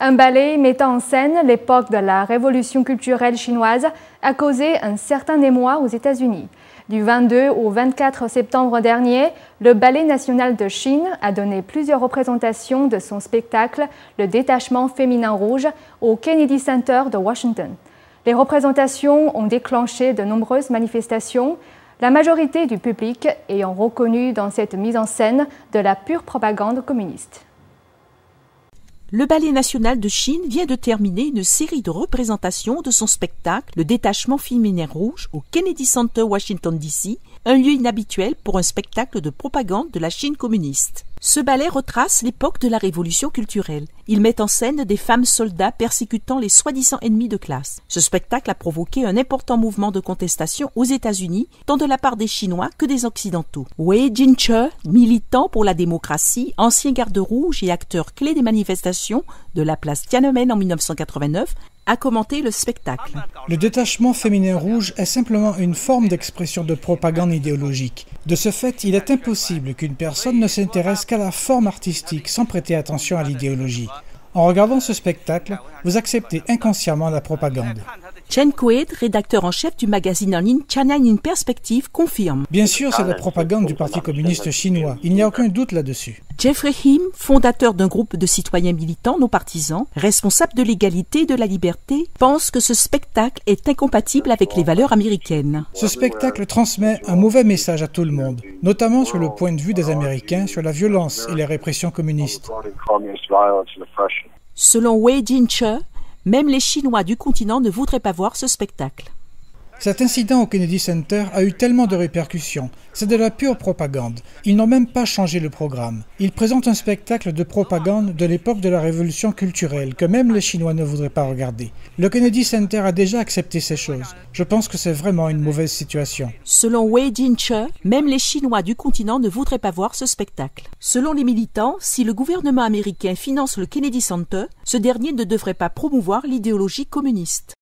Un ballet mettant en scène l'époque de la révolution culturelle chinoise a causé un certain émoi aux États-Unis. Du 22 au 24 septembre dernier, le Ballet national de Chine a donné plusieurs représentations de son spectacle « Le détachement féminin rouge » au Kennedy Center de Washington. Les représentations ont déclenché de nombreuses manifestations, la majorité du public ayant reconnu dans cette mise en scène de la pure propagande communiste. Le Ballet national de Chine vient de terminer une série de représentations de son spectacle « Le détachement féminin rouge » au Kennedy Center, Washington, D.C., un lieu inhabituel pour un spectacle de propagande de la Chine communiste. Ce ballet retrace l'époque de la révolution culturelle. Il met en scène des femmes soldats persécutant les soi-disant ennemis de classe. Ce spectacle a provoqué un important mouvement de contestation aux États-Unis, tant de la part des Chinois que des Occidentaux. Wei Jin-che, militant pour la démocratie, ancien garde rouge et acteur clé des manifestations de la place Tiananmen en 1989, a commenté le spectacle. Le détachement féminin rouge est simplement une forme d'expression de propagande idéologique. De ce fait, il est impossible qu'une personne ne s'intéresse qu'à la forme artistique sans prêter attention à l'idéologie. En regardant ce spectacle, vous acceptez inconsciemment la propagande. Chen Kuei, rédacteur en chef du magazine en ligne China in Perspective, confirme. Bien sûr, c'est la propagande du Parti communiste chinois. Il n'y a aucun doute là-dessus. Jeffrey Him, fondateur d'un groupe de citoyens militants non partisans, responsable de l'égalité et de la liberté, pense que ce spectacle est incompatible avec les valeurs américaines. Ce spectacle transmet un mauvais message à tout le monde, notamment sur le point de vue des Américains sur la violence et les répressions communistes. Selon Wei Jin-che, même les Chinois du continent ne voudraient pas voir ce spectacle. Cet incident au Kennedy Center a eu tellement de répercussions. C'est de la pure propagande. Ils n'ont même pas changé le programme. Ils présentent un spectacle de propagande de l'époque de la révolution culturelle que même les Chinois ne voudraient pas regarder. Le Kennedy Center a déjà accepté ces choses. Je pense que c'est vraiment une mauvaise situation. Selon Wei Jin-che, même les Chinois du continent ne voudraient pas voir ce spectacle. Selon les militants, si le gouvernement américain finance le Kennedy Center, ce dernier ne devrait pas promouvoir l'idéologie communiste.